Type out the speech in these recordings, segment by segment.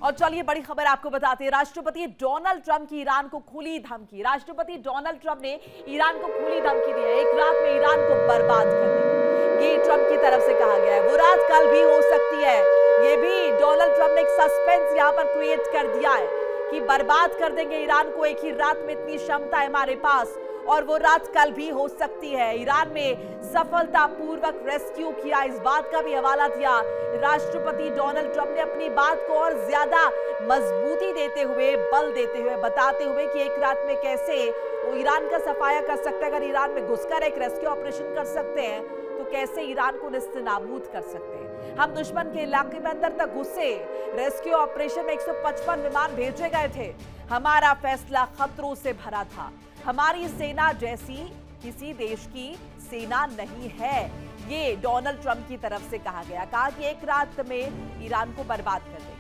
और चलिए बड़ी खबर आपको बताते हैं। राष्ट्रपति डोनाल्ड ट्रंप की ईरान को खुली धमकी। राष्ट्रपति डोनाल्ड ट्रंप ने ईरान को खुली धमकी दी है, एक रात में ईरान को बर्बाद कर देंगे। ये ट्रंप की तरफ से कहा गया है। वो रात कल भी हो सकती है। ये भी डोनाल्ड ट्रंप ने एक सस्पेंस यहां पर क्रिएट कर दिया है कि बर्बाद कर देंगे ईरान को, एक ही रात में इतनी क्षमता है हमारे पास, और वो रात कल भी हो सकती है। ईरान में सफलतापूर्वक रेस्क्यू किया, इस बात का भी हवाला दिया राष्ट्रपति डोनाल्ड ट्रंप ने, अपनी बात को और ज्यादा मजबूती देते हुए, बल देते हुए, बताते हुए कि एक रात में कैसे वो ईरान का सफाया कर सकते हैं। अगर ईरान में घुसकर एक रेस्क्यू ऑपरेशन कर सकते हैं तो कैसे ईरान को नेस्तनाबूद कर सकते हैं। हम दुश्मन के इलाके में अंदर तक घुसे, रेस्क्यू ऑपरेशन में 155 विमान भेजे गए थे। हमारा फैसला खतरों से भरा था। हमारी सेना जैसी किसी देश की सेना नहीं है, ये डोनाल्ड ट्रंप की तरफ से कहा गया। कहा कि एक रात में ईरान को बर्बाद कर देंगे।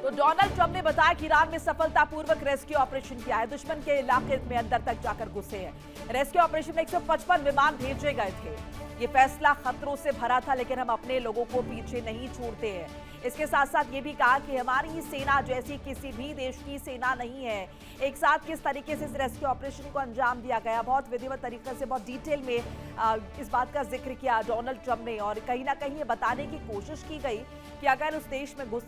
तो डोनाल्ड ट्रंप ने बताया कि ईरान में सफलतापूर्वक रेस्क्यू ऑपरेशन किया है, दुश्मन के इलाके में अंदर तक जाकर घुसे हैं। रेस्क्यू ऑपरेशन में 155 विमान भेजे गए थे। ये फैसला खतरों से भरा था, लेकिन हम अपने लोगों को पीछे नहीं छोड़ते हैं। इसके साथ साथ ये भी कहा कि हमारी सेना जैसी किसी भी देश की सेना नहीं है। एक साथ किस तरीके से इस रेस्क्यू ऑपरेशन को अंजाम दिया गया, बहुत विधिवत तरीके से, बहुत डिटेल में इस बात का जिक्र किया डोनाल्ड ट्रंप ने, और कहीं ना कहीं ये बताने की कोशिश की गई कि अगर उस देश में घुस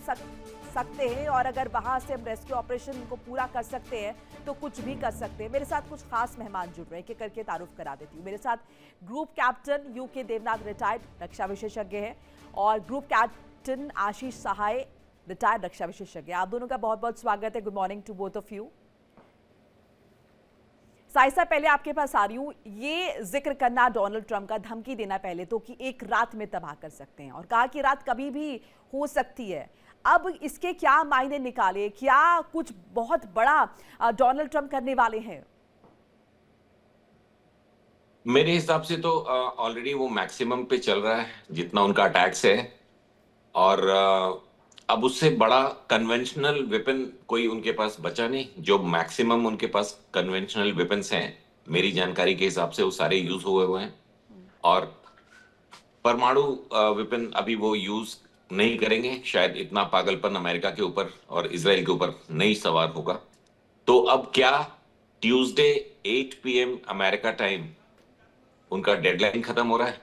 सकते हैं और अगर वहां से हम रेस्क्यू ऑपरेशन को पूरा कर सकते हैं तो कुछ भी कर सकते हैं। मेरे साथ कुछ खास मेहमान जुड़ रहे हैं, एक करके तारुफ करा देती हूँ। मेरे साथ group captain U K Devnath retired रक्षा विशेषज्ञ हैं, और group captain Ashish Sahay retired रक्षा विशेषज्ञ। आप दोनों का बहुत बहुत स्वागत है। Good morning to both of you. साइसा, पहले आपके पास आ रही हूँ। ये जिक्र करना डोनाल्ड ट्रंप का, धमकी देना पहले तो कि एक रात में तबाह कर सकते हैं, और कहा कि रात कभी भी हो सकती है। अब इसके क्या मायने निकाले, क्या कुछ बहुत बड़ा डोनाल्ड ट्रंप करने वाले हैं? मेरे हिसाब से तो ऑलरेडी वो मैक्सिमम पे चल रहा है जितना उनका अटैक्स है, और अब उससे बड़ा कन्वेंशनल वेपन कोई उनके पास बचा नहीं। जो मैक्सिमम उनके पास कन्वेंशनल वेपन्स हैं, मेरी जानकारी के हिसाब से वो सारे यूज हुए हैं, और परमाणु वेपन अभी वो यूज नहीं करेंगे। शायद इतना पागलपन अमेरिका के ऊपर और इजराइल के ऊपर नहीं सवार होगा। तो अब क्या, ट्यूसडे 8 PM अमेरिका टाइम उनका डेडलाइन खत्म हो रहा है,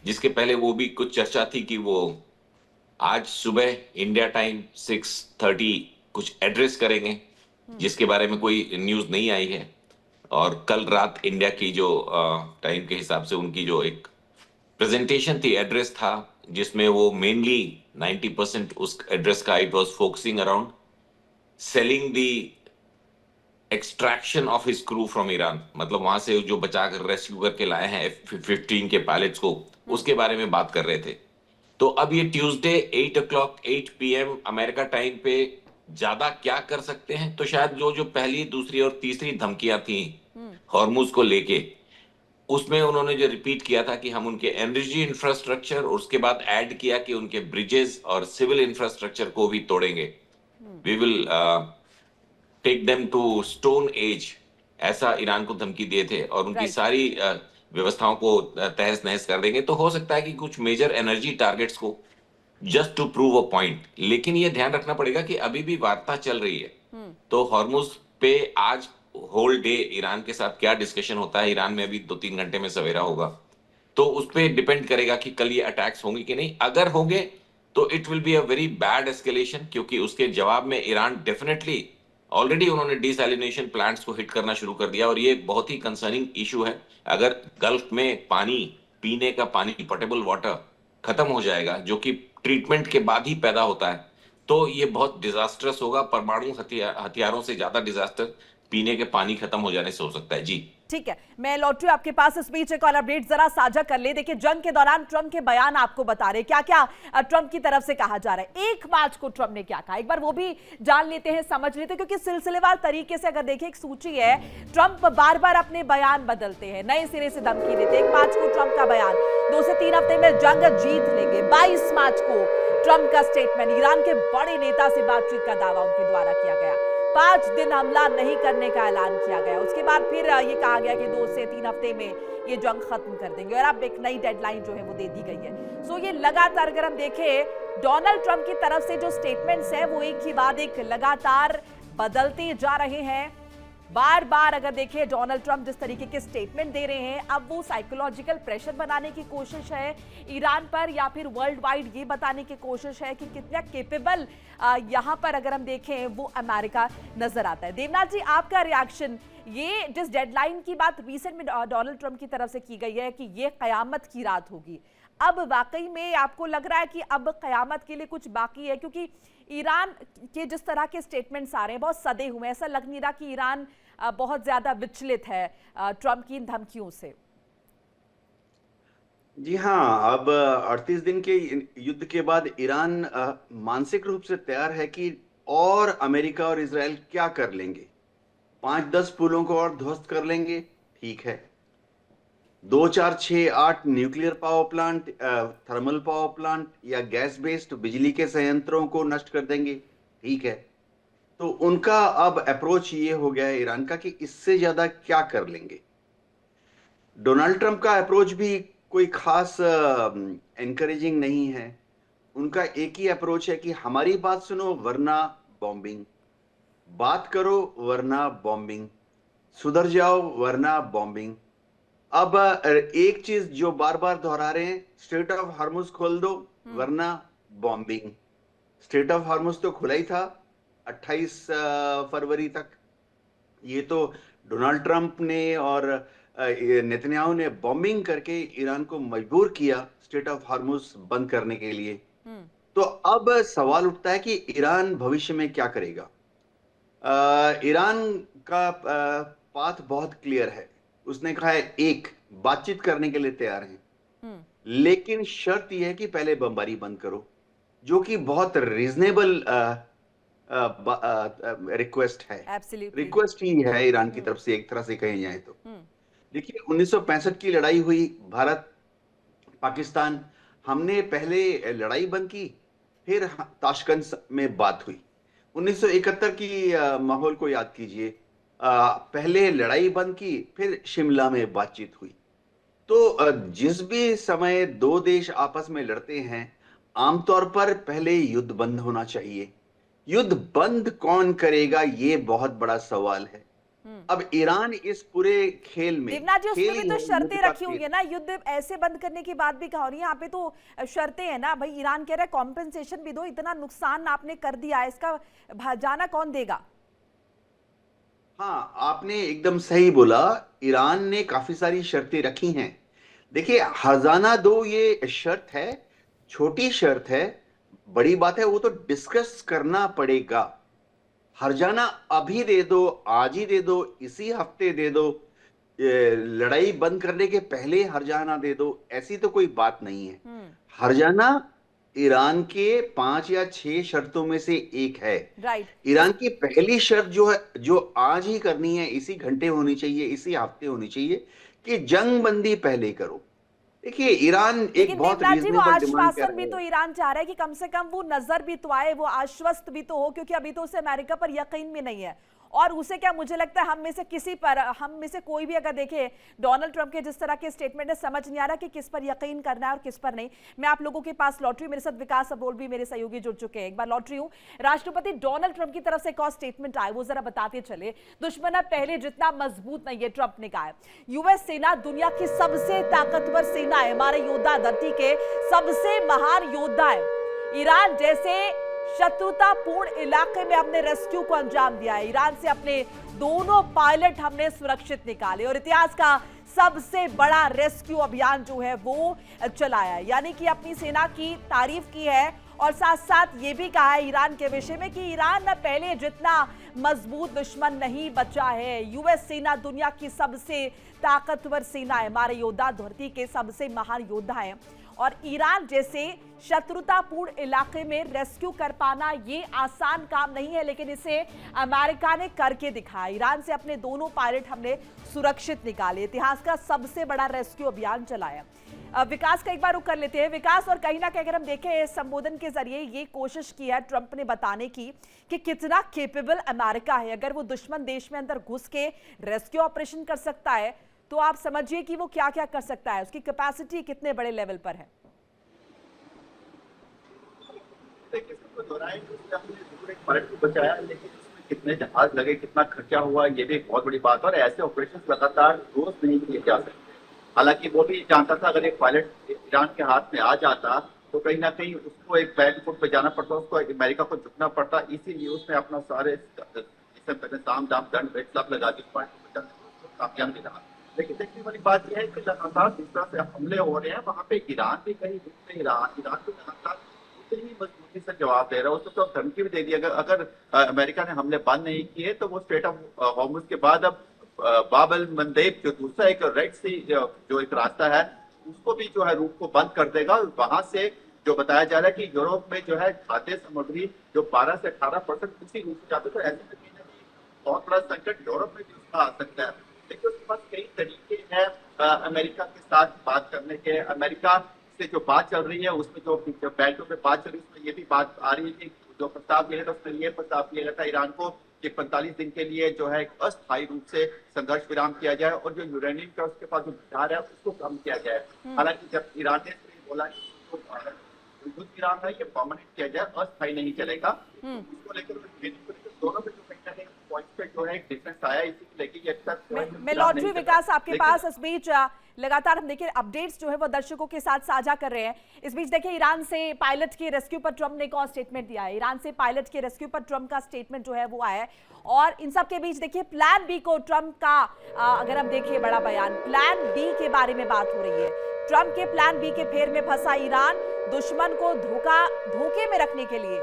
जिसके पहले वो भी कुछ चर्चा थी कि वो आज सुबह इंडिया टाइम 6:30 कुछ एड्रेस करेंगे, जिसके बारे में कोई न्यूज नहीं आई है। और कल रात इंडिया की जो टाइम के हिसाब से उनकी जो एक प्रेजेंटेशन थी, एड्रेस था, जिसमें वो मेनली 90% उस एड्रेस का it was focusing around selling the extraction of his crew from Iran. मतलब वहां से जो बचा कर रेस्क्यू करके लाए हैं F-15 के पायलट्स को, उसके बारे में बात कर रहे थे। तो अब ये ट्यूसडे 8 PM अमेरिका टाइम पे ज्यादा क्या कर सकते हैं? तो शायद जो पहली, दूसरी और तीसरी धमकियां थी हॉर्मुज को लेके, उसमें उन्होंने जो रिपीट किया था कि हम उनके एनर्जी इंफ्रास्ट्रक्चर, और उसके बाद ऐड किया कि उनके ब्रिजेस और सिविल इंफ्रास्ट्रक्चर को भी तोड़ेंगे। We will take them to stone age, ऐसा ईरान को धमकी दिए थे, और उनकी सारी व्यवस्थाओं को तहस नहस कर देंगे। तो हो सकता है कि कुछ मेजर एनर्जी टारगेट्स को, just to prove a point. लेकिन ये ध्यान रखना पड़ेगा कि अभी भी वार्ता चल रही है। तो हॉर्मुज पे आज होल डे ईरान के साथ क्या डिस्कशन होता है, ईरान में अभी 2-3 घंटे में सवेरा होगा, तो उस पर डिपेंड करेगा कि कल ये अटैक्स होंगे कि नहीं। अगर होंगे तो it will be a very bad escalation, क्योंकि उसके जवाब में ईरान डेफिनेटली, ऑलरेडी उन्होंने डिसैलिनेशन प्लांट्स को हिट करना शुरू कर दिया, और ये बहुत ही कंसर्निंग इशू है। अगर गल्फ में पानी, पीने का पानी, पोर्टेबल वाटर खत्म हो जाएगा, जो कि ट्रीटमेंट के बाद ही पैदा होता है, तो ये बहुत डिजास्टरस होगा। परमाणु हथियारों से ज्यादा डिजास्टर पीने के पानी खत्म हो जाने से हो सकता है। जी ठीक है, मैं लौट रही हूं आपके पास। इस बीच एक और अपडेट जरा साझा कर ले। देखिए, जंग के दौरान ट्रंप के बयान आपको बता रहे क्या क्या ट्रंप की तरफ से कहा जा रहा है। 1 मार्च को ट्रंप ने क्या कहा, एक बार वो भी जान लेते हैं, समझ लेते हैं, क्योंकि सिलसिलेवार तरीके से अगर देखिए एक सूची है, ट्रंप बार बार अपने बयान बदलते हैं, नए सिरे से धमकी देते हैं। 1 मार्च को ट्रंप का बयान, 2 से 3 हफ्ते में जंग जीत लेंगे। 22 मार्च को ट्रंप का स्टेटमेंट, ईरान के बड़े नेता से बातचीत का दावा उनके द्वारा किया गया। 5 दिन हमला नहीं करने का ऐलान किया गया। उसके बाद फिर ये कहा गया कि 2 से 3 हफ्ते में ये जंग खत्म कर देंगे और अब एक नई डेडलाइन जो है वो दे दी गई है। सो ये लगातार अगर हम देखें डोनाल्ड ट्रंप की तरफ से जो स्टेटमेंट्स है वो एक के बाद एक लगातार बदलते जा रहे हैं। बार बार अगर देखें डोनाल्ड ट्रंप जिस तरीके के स्टेटमेंट दे रहे हैं, अब वो साइकोलॉजिकल प्रेशर बनाने की कोशिश है ईरान पर या फिर वर्ल्ड वाइड ये बताने की कोशिश है कि कितना केपेबल यहां पर अगर हम देखें वो अमेरिका नजर आता है। देवनाथ जी, आपका रिएक्शन, ये जिस डेडलाइन की बात रिसेंट में डोनाल्ड ट्रंप की तरफ से की गई है कि ये कयामत की रात होगी, अब वाकई में आपको लग रहा है कि अब कयामत के लिए कुछ बाकी है? क्योंकि ईरान के जिस तरह के स्टेटमेंट्स आ रहे हैं बहुत सदे हुए हैं, ऐसा लग नहीं रहा कि ईरान बहुत ज्यादा विचलित है ट्रंप की इन धमकियों से। जी हाँ, अब 38 दिन के युद्ध के बाद ईरान मानसिक रूप से तैयार है कि और अमेरिका और इजराइल क्या कर लेंगे। 5-10 पुलों को और ध्वस्त कर लेंगे, ठीक है। 2, 4, 6, 8 nuclear power plant, thermal power plant या गैस बेस्ड बिजली के संयंत्रों को नष्ट कर देंगे, ठीक है। तो उनका अब अप्रोच ये हो गया है ईरान का कि इससे ज्यादा क्या कर लेंगे। डोनाल्ड ट्रंप का अप्रोच भी कोई खास एनकरेजिंग नहीं है। उनका एक ही अप्रोच है कि हमारी बात सुनो वरना बॉम्बिंग, बात करो वरना बॉम्बिंग, सुधर जाओ वरना बॉम्बिंग। अब एक चीज जो बार बार दोहरा रहे हैं, स्ट्रेट ऑफ हार्मुज खोल दो वरना बॉम्बिंग। स्ट्रेट ऑफ हार्मुज तो खुला ही था 28 फरवरी तक। ये तो डोनाल्ड ट्रंप ने और नेतन्याहू ने बॉम्बिंग करके ईरान को मजबूर किया स्ट्रेट ऑफ हार्मुज बंद करने के लिए। तो अब सवाल उठता है कि ईरान भविष्य में क्या करेगा। ईरान का पाथ बहुत क्लियर है। उसने कहा है, एक, बातचीत करने के लिए तैयार हैं, लेकिन शर्त यह है कि पहले बमबारी बंद करो, जो कि बहुत रीजनेबल रिक्वेस्ट है। रिक्वेस्ट ही है ईरान की तरफ से, एक तरह से कहे जाए तो। देखिए 1965 की लड़ाई हुई, भारत पाकिस्तान, हमने पहले लड़ाई बंद की, फिर ताशकंद में बात हुई। 1971 की माहौल को याद कीजिए, पहले लड़ाई बंद की, फिर शिमला में बातचीत हुई। तो जिस भी समय दो देश आपस में लड़ते हैं, आमतौर पर पहले युद्ध बंद होना चाहिए। युद्ध बंद कौन करेगा, ये बहुत बड़ा सवाल है। अब ईरान इस पूरे खेल में, देवनाथ जी, उसमें भी तो शर्तें रखी हुई है ना। युद्ध ऐसे बंद करने की बात भी कहा हो रही है, यहाँ पे तो शर्तें हैं ना भाई। ईरान कह रहा है कॉम्पेंसेशन भी दो, इतना नुकसान आपने कर दिया है, इसका जाना कौन देगा? हाँ, आपने एकदम सही बोला। ईरान ने काफी सारी शर्तें रखी हैं। देखिए, हर्जाना दो ये शर्त है, छोटी शर्त है, बड़ी बात है, वो तो डिस्कस करना पड़ेगा। हर्जाना अभी दे दो, आज ही दे दो, इसी हफ्ते दे दो, लड़ाई बंद करने के पहले हर्जाना दे दो, ऐसी तो कोई बात नहीं है। हर्जाना ईरान के 5 या 6 शर्तों में से एक है। राइट। ईरान की पहली शर्त जो है, जो आज ही करनी है, इसी घंटे होनी चाहिए, इसी हफ्ते होनी चाहिए, कि जंग बंदी पहले करो। देखिए, ईरान एक बहुत वो आश्वासन भी तो ईरान चाह रहा है कि कम से कम वो नजर भी तो आए, वो आश्वस्त भी तो हो, क्योंकि अभी तो उसे अमेरिका पर यकीन भी नहीं है। और उसे क्या, मुझे लगता है हम में से किसी पर, हम में से कोई भी अगर देखे डोनाल्ड ट्रंप के जिस तरह के स्टेटमेंट है, समझ नहीं आ रहा कि किस पर यकीन करना है और किस पर नहीं। मैं आप लोगों के पास लौट रही हूं, मेरे साथ विकास अब्रोल भी मेरे सहयोगी जुड़ चुके हैं। एक बार लौट रही हूं, राष्ट्रपति डोनाल्ड ट्रंप की तरफ से एक और स्टेटमेंट आए, वो जरा बताते चले। दुश्मन पहले जितना मजबूत नहीं है, ट्रंप ने कहा है। यूएस सेना दुनिया की सबसे ताकतवर सेना है, हमारे योद्धा धरती के सबसे महान योद्धा है। ईरान जैसे शत्रुतापूर्ण इलाके में हमने रेस्क्यू को अंजाम दिया है। ईरान से अपने दोनों पायलट हमने सुरक्षित निकाले और इतिहास का सबसे बड़ा रेस्क्यू अभियान जो है वो चलाया है। यानी कि अपनी सेना की तारीफ की है और साथ साथ ये भी कहा है ईरान के विषय में कि ईरान न पहले जितना मजबूत दुश्मन नहीं बचा है। यूएस सेना दुनिया की सबसे ताकतवर सेना है, हमारे योद्धा धरती के सबसे महान योद्धा है। और ईरान जैसे शत्रुतापूर्ण इलाके में रेस्क्यू कर पाना ये आसान काम नहीं है, लेकिन इसे अमेरिका ने करके दिखाया। ईरान से अपने दोनों पायलट हमने सुरक्षित निकाले, इतिहास का सबसे बड़ा रेस्क्यू अभियान चलाया। विकास का एक बार रुख कर लेते हैं। विकास, और कहीं ना कहीं अगर हम देखें इस संबोधन के जरिए ये कोशिश की है ट्रंप ने बताने की कि कितना केपेबल अमेरिका है। अगर वो दुश्मन देश में अंदर घुस के रेस्क्यू ऑपरेशन कर सकता है तो आप समझिए कि वो क्या क्या कर सकता है, उसकी कैपेसिटी कितने बड़े लेवल पर है। बचाया, लेकिन उसमें कितने जहाज लगे, कितना खर्चा हुआ, ये भी एक बहुत बड़ी बात है। और ऐसे ऑपरेशन लगातार रोज नहीं किए जा सकते। हालांकि वो भी जानता था अगर एक पायलट ईरान के हाथ में आ जाता तो कहीं ना कहीं उसको एक बैक फुट पे जाना पड़ता, उसको अमेरिका को झुकना पड़ता। इसीलिए उसने अपना सारे साम दाम दंड भेद सब लगा दी, कामयाब नहीं रहा। लेकिन देखने वाली बात यह है कि लगातार जिस तरह से हमले हो रहे हैं वहां पे ईरान भी कहीं रुक नहीं रहा। ईरान भी लगातार उतनी ही मजबूती से जवाब दे रहा है। उसको तो धमकी भी दे दी, अगर अमेरिका ने हमले बंद नहीं किए तो वो स्ट्रेट ऑफ हॉर्मुज के बाद अब बाब अल मंदेब जो दूसरा एक रेड सी जो एक रास्ता है उसको भी जो है रूट को बंद कर देगा। वहां से जो बताया जा रहा है कि यूरोप में जो है खाद्य सामग्री जो 12 से 18% उसी रूट से जाते, तो ऐसे में कहीं ना कहीं बहुत बड़ा संकट यूरोप में भी उसका आ सकता है। लेकिन उसके पास कई तरीके हैं अमेरिका के साथ बात करने के। अमेरिका से जो बात चल रही है उसमें जो बैठकों पे बात चल रही है उसमें ये भी बात आ रही है कि जो प्रस्ताव दिया था उसमें ये प्रस्ताव दिया गया था ईरान को कि 45 दिन के लिए जो है अस्थायी रूप से संघर्ष विराम किया जाए और जो यूरेनियम का उसके पास जो भंडार है उसको कम किया जाए। हालांकि जब ईरान ने बोला कि युद्ध विराम है ये परमानेंट किया जाए, अस्थायी नहीं चलेगा, इसको लेकर दोनों पे पॉइंट पे जो है एक डिफरेंस आया। इसी लेके ये तक मैं लौट रही हूं विकास आपके पास। इस बीच लगातार हम देखिए अपडेट्स जो है वो दर्शकों के साथ साझा कर रहे हैं। इस बीच देखिए ईरान से पायलट के रेस्क्यू पर ट्रंप ने एक और स्टेटमेंट दिया है। ईरान से पायलट के रेस्क्यू पर ट्रंप का स्टेटमेंट जो है वो आया है और इन सब के बीच देखिए प्लान बी को ट्रंप का अगर हम देखिए बड़ा बयान, प्लान बी के बारे में बात हो रही है। ट्रंप के प्लान बी के फेर में फंसा ईरान, दुश्मन को धोखे में रखने के लिए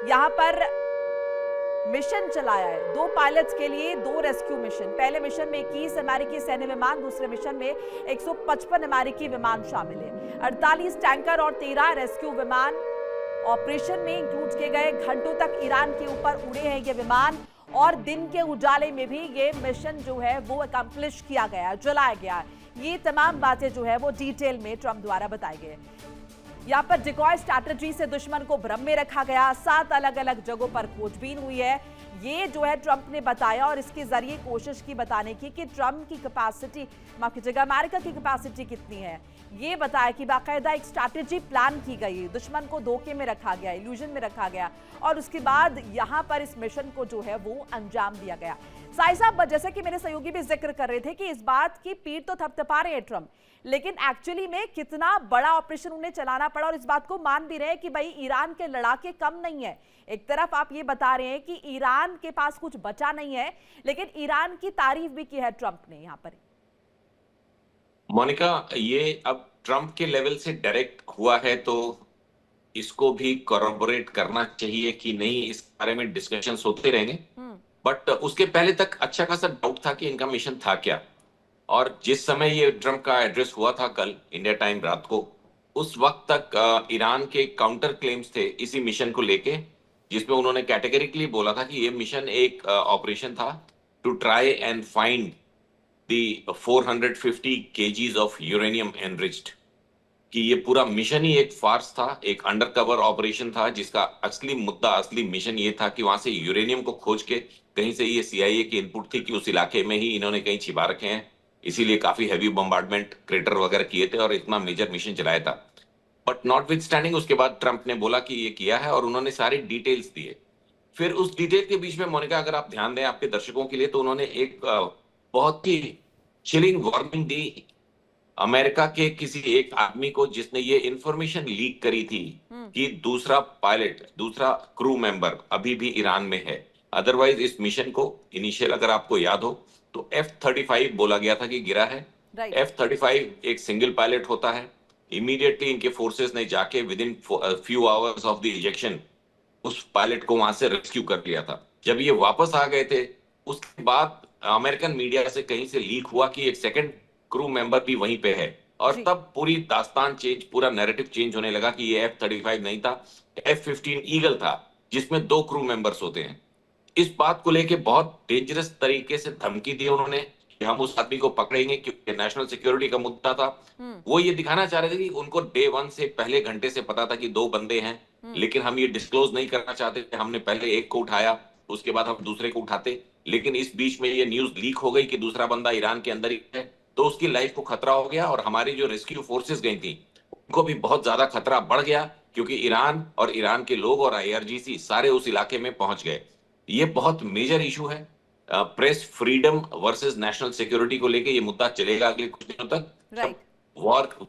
यहां पर मिशन चलाया है। 2 पायलट्स के लिए 2 रेस्क्यू मिशन। पहले मिशन में 21 अमेरिकी सैन्य विमान, दूसरे मिशन में 155 अमेरिकी विमान शामिल है। 48 टैंकर और 13 रेस्क्यू विमान ऑपरेशन में इंक्लूड किए गए। घंटों तक ईरान के ऊपर उड़े हैं ये विमान और दिन के उजाले में भी ये मिशन जो है वो अकम्प्लिश किया गया, जलाया गया। ये तमाम बातें जो है वो डिटेल में ट्रंप द्वारा बताई गई। यहाँ पर डिकॉय स्ट्रैटेजी से दुश्मन को भ्रम में रखा गया। 7 अलग अलग जगहों पर खोजबीन हुई है, ये जो है ट्रंप ने बताया और इसके जरिए कोशिश की बताने की कि ट्रंप की कैपेसिटी, माफ कीजिएगा, अमेरिका की कैपेसिटी कितनी है। ये बताया कि बाकायदा एक स्ट्रैटेजी प्लान की गई, दुश्मन को धोखे में रखा गया, इल्यूजन में रखा गया और उसके बाद यहाँ पर इस मिशन को जो है वो अंजाम दिया गया। साई साहब, जैसे कि मेरे सहयोगी भी जिक्र कर रहे थे कि इस बात की पीठ तो थपथपा रहे हैं ट्रंप, लेकिन एक्चुअली में कितना बड़ा ऑपरेशन उन्हें चलाना पड़ा और इस बात को मान भी रहे हैं कि भाई ईरान के लड़ाके कम नहीं है। एक तरफ आप ये बता रहे हैं कि ईरान के पास कुछ बचा नहीं है, लेकिन ईरान की तारीफ भी की है ट्रंप ने यहाँ पर। मोनिका, ये अब ट्रंप के लेवल से डायरेक्ट हुआ है तो इसको भी कॉरबोरेट करना चाहिए कि नहीं, इस बारे में डिस्कशंस होते रहेंगे। बट उसके पहले तक अच्छा खासा डाउट था कि इनका मिशन था क्या। और जिस समय ये ट्रंप का एड्रेस हुआ था कल इंडिया टाइम रात को, उस वक्त तक ईरान के काउंटर क्लेम्स थे इसी मिशन को लेके, जिसमें उन्होंने कैटेगरिकली बोला था कि ये मिशन एक ऑपरेशन था to try and find the 450 kgs of uranium enriched, कि ये पूरा मिशन ही एक फार्स था, एक अंडरकवर ऑपरेशन था जिसका असली मुद्दा, असली मिशन ये था कि वहां से यूरेनियम को खोज के कहीं से, ये CIA की इनपुट थी कि उस इलाके में ही इन्होंने कहीं छिपा रखे हैं, इसीलिए काफी हैवी बम्बार्डमेंट क्रेटर वगैरह किए थे और इतना मेजर मिशन चलाया था। बट नॉटविथस्टैंडिंग उसके बाद ट्रंप ने बोला कि ये किया है और उन्होंने सारी डिटेल्स दिए। फिर उस डिटेल के बीच में मोनिका, अगर आप ध्यान दें आपके दर्शकों के लिए, तो उन्होंने एक बहुत ही चिलिंग वार्निंग दी अमेरिका के किसी एक आदमी को जिसने ये इंफॉर्मेशन लीक करी थी कि दूसरा पायलट, दूसरा क्रू मेंबर अभी भी ईरान में है। अदरवाइज इस मिशन को इनिशियल अगर आपको याद हो तो F-35 बोला गया था कि गिरा है। F-35 एक सिंगल पायलट होता है। इमीडिएटली इनके फोर्सेस ने जाके with in few hours of the ejection उस पायलट को वहां से रेस्क्यू कर लिया था। जब ये वापस आ गए थे उसके बाद अमेरिकन मीडिया से कहीं से लीक हुआ कि एक सेकंड क्रू मेंबर भी वहीं पे है और तब पूरी दास्तान चेंज, पूरा नैरेटिव चेंज होने लगा कि ये F-35 नहीं था, F-15 ईगल था जिसमें 2 क्रू मेंबर्स होते हैं। इस बात को लेके बहुत डेंजरस तरीके से धमकी दी उन्होंने कि हम उस आदमी को पकड़ेंगे, क्योंकि नेशनल सिक्योरिटी का मुद्दा था। वो ये दिखाना चाह रहे थे कि उनको डे वन से पहले घंटे से पता था कि 2 बंदे हैं, लेकिन हम ये डिस्क्लोज नहीं करना चाहते थे। हमने पहले एक को उठाया, उसके बाद हम दूसरे को उठाते, लेकिन इस बीच में ये न्यूज लीक हो गई कि दूसरा बंदा ईरान के अंदर ही है, तो उसकी लाइफ को खतरा हो गया और हमारी जो रेस्क्यू फोर्सेस गई थी उनको भी बहुत ज्यादा खतरा बढ़ गया, क्योंकि ईरान और ईरान के लोग और आईआरजीसी सारे उस इलाके में पहुंच गए। ये बहुत मेजर इशू है। Press freedom versus national security को लेके ये मुद्दा चलेगा अगले कुछ दिनों तक। राइट।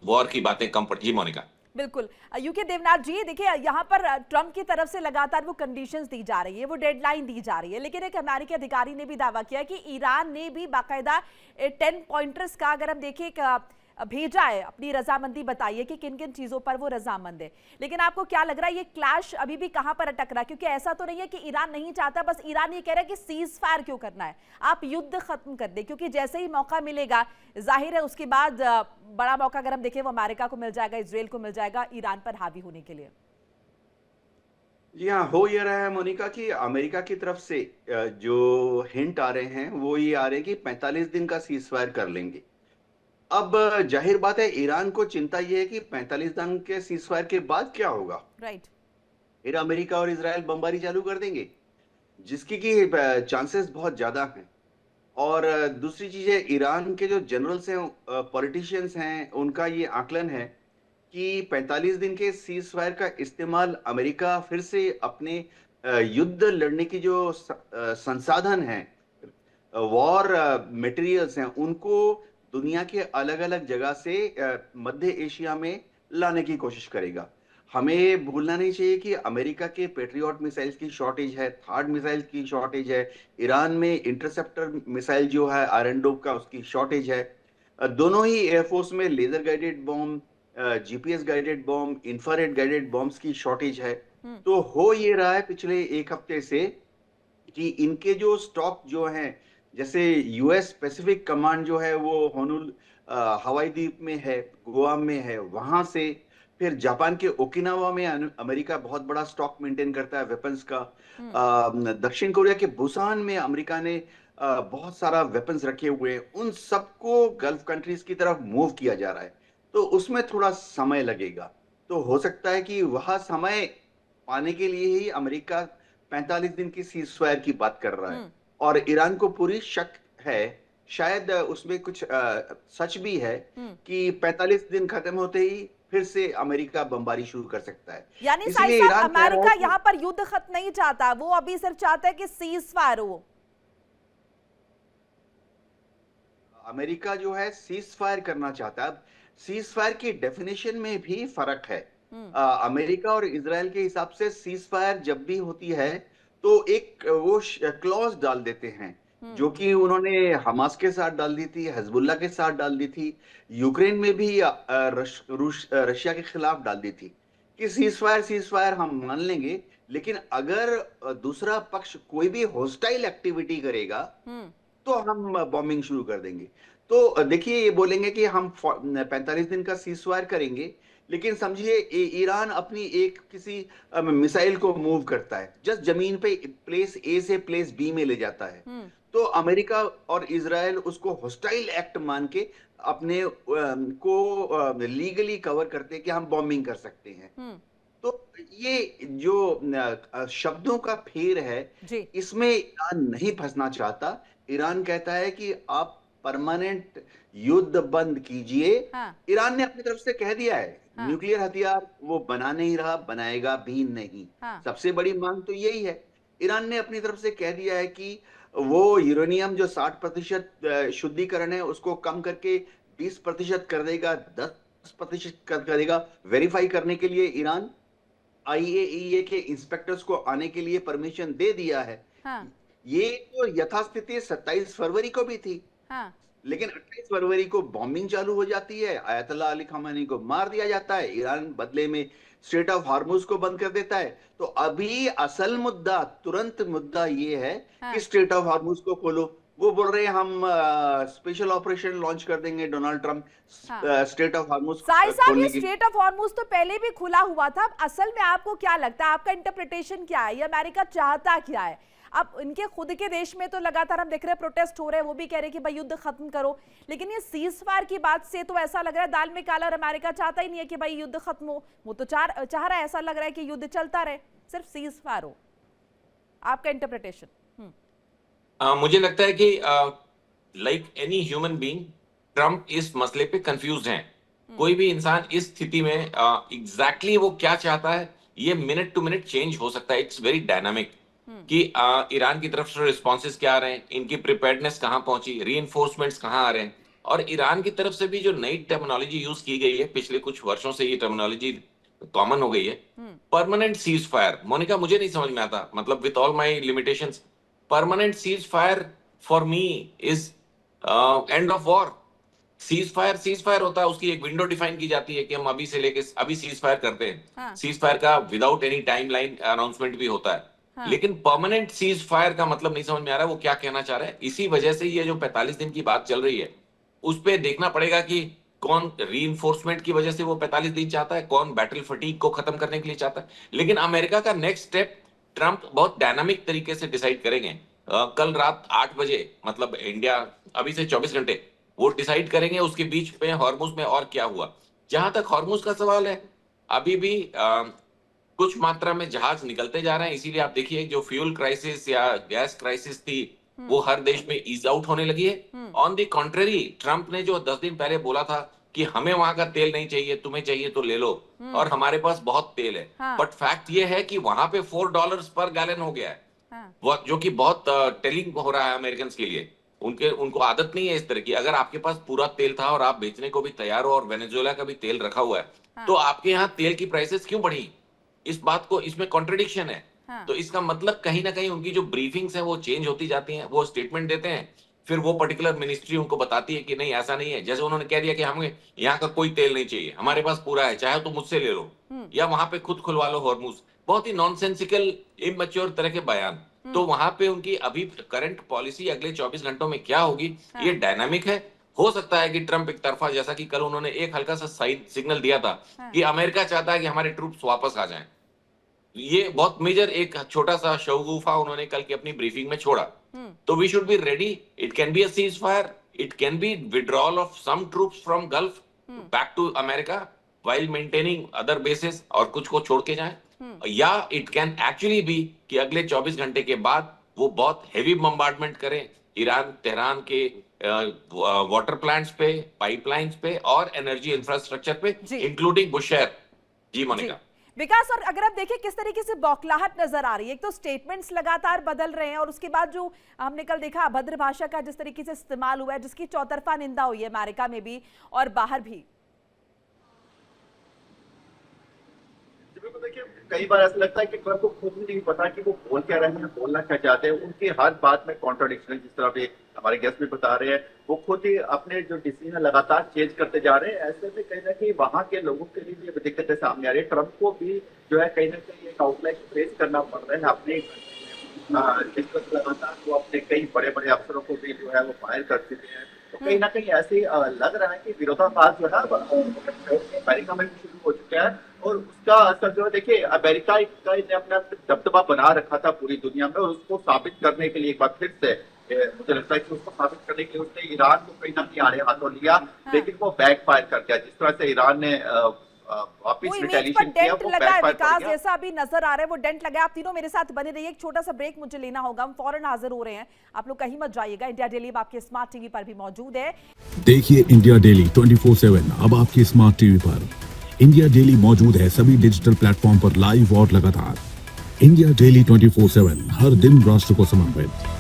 वॉर की बातें कम पड़ जी मोनिका। बिल्कुल। यूके देवनाथ जी, देखिए यहाँ पर ट्रंप की तरफ से लगातार वो कंडीशंस दी जा रही है, वो डेडलाइन दी जा रही है, लेकिन एक अमेरिकी अधिकारी ने भी दावा किया कि ईरान ने भी बाकायदा 10 पॉइंटर्स का, अगर हम देखें, भेजा है, अपनी रजामंदी बताइए कि किन किन चीजों पर वो रजामंद है। लेकिन आपको क्या लग रहा है ये क्लैश अभी भी कहां पर अटक रहा है? क्योंकि ऐसा तो नहीं है कि ईरान नहीं चाहता, बस ईरान ये कह रहा है कि सीज फायर क्यों करना है, आप युद्ध खत्म कर दे, क्योंकि जैसे ही मौका मिलेगा जाहिर है उसके बाद बड़ा मौका अगर हम देखें वो अमेरिका को मिल जाएगा, इजराइल को मिल जाएगा ईरान पर हावी होने के लिए। जी हाँ, हो ये रहा है मोनिका कि अमेरिका की तरफ से जो हिंट आ रहे हैं वो ये आ रहे हैं कि 45 दिन का सीज फायर कर लेंगे। अब जाहिर बात है ईरान को चिंता ये है कि 45 दिन के सीज फायर के बाद क्या होगा। राइट। फिर अमेरिका और इजराइल बमबारी चालू कर देंगे, जिसकी की चांसेस बहुत ज्यादा हैं। और दूसरी चीज है, ईरान के जो जनरल्स हैं, पॉलिटिशियंस हैं, उनका ये आकलन है कि 45 दिन के सीज फायर का इस्तेमाल अमेरिका फिर से अपने युद्ध लड़ने की जो संसाधन हैं, वॉर मटेरियल्स हैं, उनको दुनिया के अलग अलग जगह से मध्य एशिया में लाने की कोशिश करेगा। हमें भूलना नहीं चाहिए कि अमेरिका के पेट्रियट मिसाइल्स की शॉर्टेज है, थार्ड मिसाइल की शॉर्टेज है, ईरान में इंटरसेप्टर मिसाइल जो है आयरन का, उसकी शॉर्टेज है। दोनों ही एयरफोर्स में laser guided bomb, GPS guided bomb, infrared guided bombs की शॉर्टेज है। तो हो ये रहा है पिछले एक हफ्ते से कि इनके जो स्टॉक जो हैं, जैसे यूएस पैसिफिक कमांड जो है वो होनुल हवाई द्वीप में है, गुआम में है, वहां से फिर जापान के ओकिनावा में अमेरिका बहुत बड़ा स्टॉक मेंटेन करता है वेपन्स का। दक्षिण कोरिया के बुसान में अमेरिका ने बहुत सारा वेपन्स रखे हुए हैं। उन सबको गल्फ कंट्रीज की तरफ मूव किया जा रहा है, तो उसमें थोड़ा समय लगेगा। तो हो सकता है कि वह समय पाने के लिए ही अमेरिका 45 दिन की सीज फायर की बात कर रहा है। और ईरान को पूरी शक है, शायद उसमें कुछ सच भी है, कि 45 दिन खत्म होते ही फिर से अमेरिका बमबारी शुरू कर सकता है। यानी इसलिए साहब ईरान कह रहा अमेरिका है कि यहाँ पर युद्ध खत्म नहीं चाहता, वो अभी सिर्फ चाहता है कि सीज फायर हो। अमेरिका जो है सीज फायर करना चाहता है। अब सीज फायर की डेफिनेशन में भी फर्क है। अमेरिका और इजराइल के हिसाब से सीज फायर जब भी होती है तो एक वो क्लॉज डाल देते हैं, जो कि उन्होंने हमास के साथ डाल दी थी, हिजबुल्ला के साथ डाल दी थी, यूक्रेन में भी रशिया के खिलाफ डाल दी थी कि सीज फायर हम मान लेंगे, लेकिन अगर दूसरा पक्ष कोई भी हॉस्टाइल एक्टिविटी करेगा तो हम बॉम्बिंग शुरू कर देंगे। तो देखिए, ये बोलेंगे कि हम 45 दिन का सीज फायर करेंगे, लेकिन समझिए ईरान अपनी एक किसी मिसाइल को मूव करता है, जस्ट जमीन पे प्लेस ए से प्लेस बी में ले जाता है, तो अमेरिका और इजराइल उसको हॉस्टाइल एक्ट मान के अपने को लीगली कवर करते हैं कि हम बॉम्बिंग कर सकते हैं। तो ये जो शब्दों का फेर है, इसमें ईरान नहीं फंसना चाहता। ईरान कहता है कि आप परमानेंट युद्ध बंद कीजिए। ईरान ने अपनी तरफ से कह दिया है, न्यूक्लियर हथियार वो बना नहीं रहा, बनाएगा भी नहीं। सबसे बड़ी मांग तो यही है। ईरान ने अपनी तरफ से कह दिया है कि वो यूरेनियम जो 60% शुद्धिकरण है उसको कम करके 20% कर देगा, 10% कर देगा। वेरीफाई करने के लिए ईरान IAEA के इंस्पेक्टर्स को आने के लिए परमिशन दे दिया है। ये तो यथास्थिति 27 फरवरी को भी थी, लेकिन 28 फरवरी को बॉम्बिंग चालू हो जाती है, आयतुल्लाह अली खमेनी को मार दिया जाता है, ईरान बदले में स्ट्रेट ऑफ हार्मुज को बंद कर देता है। तो अभी असल मुद्दा, तुरंत मुद्दा ये है कि स्ट्रेट ऑफ हार्मुज को खोलो। वो बोल रहे हैं हम स्पेशल ऑपरेशन लॉन्च कर देंगे, Donald Trump straight of Hormuz खोलने की। स्ट्रेट ऑफ हार्मुज तो पहले भी खुला हुआ था। असल में आपको क्या लगता है, आपका इंटरप्रिटेशन क्या है, ये अमेरिका चाहता क्या है? अब इनके खुद के देश में तो लगातार हम देख रहे हैं प्रोटेस्ट हो रहे हैं, वो भी कह रहे हैं कि भाई युद्ध खत्म करो, लेकिन ये सीज फायर की बात से तो ऐसा लग रहा है दाल में काला, और अमेरिका चाहता ही नहीं है कि भाई युद्ध खत्म हो, वो तो चाह रहा है, ऐसा लग रहा है कि युद्ध चलता रहे, सिर्फ सीज फायर हो। आपका इंटरप्रिटेशन? मुझे लगता है कि like any human being, Trump इस मसले पे कंफ्यूज हैं। कोई भी इंसान इस स्थिति में एग्जैक्टली वो क्या चाहता है ये मिनट टू मिनट चेंज हो सकता है। इट्स वेरी डायनामिक कि ईरान की तरफ से रिस्पॉन्सेस क्या आ रहे हैं, इनकी प्रिपेयर्डनेस कहाँ पहुंची, रीइंफोर्समेंट्स कहाँ आ रहे हैं, और ईरान की तरफ से भी जो नई टर्मिनोलॉजी यूज की गई है पिछले कुछ वर्षों से, ये टर्मिनोलॉजी कॉमन हो गई है, परमानेंट सीज फायर। मोनिका, मुझे नहीं समझ में आता, मतलब with all my limitations, permanent cease fire for me is end of war. Cease fire होता है, उसकी एक विंडो डिफाइन की जाती है कि हम अभी से लेके अभी सीज फायर करते हैं। सीज फायर का विदाउट एनी टाइमलाइन अनाउंसमेंट भी होता है, लेकिन परमानेंट सीज फायर का मतलब नहीं समझ में आ रहा है वो क्या कहना चाह रहा है। इसी वजह से ये जो 45 दिन की बात चल रही है उस पर देखना पड़ेगा कि कौन रीइंफोर्समेंट की वजह से वो 45 दिन चाहता है, कौन बैटल फटीग को खत्म करने के लिए चाहता है। लेकिन अमेरिका का नेक्स्ट स्टेप ट्रंप बहुत डायनामिक तरीके से डिसाइड करेंगे। कल रात 8 बजे, मतलब इंडिया अभी से 24 घंटे, वो डिसाइड करेंगे उसके बीच में हॉर्मुज में और क्या हुआ। जहां तक हॉर्मुज का सवाल है, अभी भी कुछ मात्रा में जहाज निकलते जा रहे हैं, इसीलिए आप देखिए जो फ्यूल क्राइसिस या गैस क्राइसिस थी वो हर देश में ईज आउट होने लगी है। ऑन द कॉन्ट्रेरी, ट्रंप ने जो 10 दिन पहले बोला था कि हमें वहां का तेल नहीं चाहिए, तुम्हें चाहिए तो ले लो, और हमारे पास बहुत तेल है, बट फैक्ट ये है कि वहां पे $4 पर गैलन हो गया है, वो जो कि बहुत टेलिंग हो रहा है अमेरिकन के लिए। उनको आदत नहीं है इस तरह की। अगर आपके पास पूरा तेल था और आप बेचने को भी तैयार हो, और वेनेजुएला का भी तेल रखा हुआ है, तो आपके यहाँ तेल की प्राइसेस क्यों बढ़ी? इस बात को, इसमें कॉन्ट्रडिक्शन है। तो इसका मतलब कहीं ना कहीं उनकी जो ब्रीफिंग्स है वो चेंज होती जाती हैं, वो स्टेटमेंट देते हैं, फिर वो पर्टिकुलर मिनिस्ट्री उनको बताती है कि नहीं ऐसा नहीं है। जैसे उन्होंने कह दिया कि हमें यहाँ का कोई तेल नहीं चाहिए, हमारे पास पूरा है, चाहे तो मुझसे ले लो, या वहां पे खुद खुलवा लो हॉर्मुज। बहुत ही नॉनसेंसिकल, इमैच्योर तरह के बयान। तो वहां पे उनकी अभी करंट पॉलिसी अगले 24 घंटों में क्या होगी, ये डायनामिक है। हो सकता है कि ट्रंप एक तरफा, जैसा कि कल उन्होंने एक हल्का सा सिग्नल दिया था कि अमेरिका चाहता है कि हमारे ट्रूप्स वापस आ जाएं। ये बहुत मेजर एक छोटा सा शगुफा उन्होंने कल की अपनी ब्रीफिंग में छोड़ा। तो we should be ready. It can be a ceasefire, it can be withdrawal of some troops from Gulf back to America while maintaining other bases, और कुछ को छोड़ के जाएं, या इट कैन एक्चुअली बी कि अगले 24 घंटे के बाद वो बहुत हेवी बम्बार्डमेंट करें ईरान तेहरान के वाटर प्लांट्स पे, पाइपलाइंस पे और एनर्जी इंफ्रास्ट्रक्चर पे, इंक्लूडिंग बुशहर। जी मोनिका। विकास, और अगर आप देखें किस तरीके से बौखलाहट नजर आ रही है, एक तो स्टेटमेंट्स लगातार बदल रहे हैं, और उसके बाद जो हमने कल देखा अभद्र भाषा का जिस तरीके से इस्तेमाल हुआ है, जिसकी चौतरफा निंदा हुई है अमेरिका में भी और बाहर भी। देखिए, कई बार ऐसा लगता है कि ट्रंप को खुद भी नहीं पता कि वो बोल क्या रहे हैं, बोलना क्या चाहते हैं। उनकी हर बात में कॉन्ट्रडिक्शन है, जिस तरह भी हमारे गेस्ट भी बता रहे हैं। वो खुद ही अपने जो डिसीजन लगातार चेंज करते जा रहे हैं। ऐसे में कहीं ना कहीं वहां के लोगों के लिए भी दिक्कतें सामने आ रही है। ट्रंप को भी जो है कहीं ना कहीं एक आउटलाइन फेस करना पड़ रहा है अपने लगातार। वो अपने कई बड़े बड़े अफसरों को भी जो है वो फायर कर चुके हैं। तो कहीं ना कहीं ऐसे लग रहा है कि विरोधाभास जो है अमेरिका में भी शुरू हो चुका है, और उसका असर जो है, देखिए अमेरिका ने अपना दबदबा बना रखा था पूरी दुनिया में, और उसको साबित करने के लिए एक बार फिर से मुझे लगता है कि उसको साबित करने के लिए उसने ईरान को कहीं ना कहीं आड़े हाथों लिया, लेकिन वो बैकफायर कर गया। जिस तरह से ईरान ने वापस रिटेलिएशन किया, वो बैकफायर कर गया। जैसा अभी नजर आ रहा है वो डेंट लगा है। आप तीनों मेरे साथ बने रहिए, एक छोटा सा ब्रेक मुझे लेना होगा, हम फौरन हाजिर हो रहे हैं, आप लोग कहीं मत जाइएगा। इंडिया डेली आपके स्मार्ट टीवी पर भी मौजूद है। देखिए इंडिया डेली 24/7 अब आपके स्मार्ट टीवी पर। इंडिया डेली मौजूद है सभी डिजिटल प्लेटफॉर्म पर लाइव और लगातार। इंडिया डेली 24/7 हर दिन राष्ट्र को समर्पित।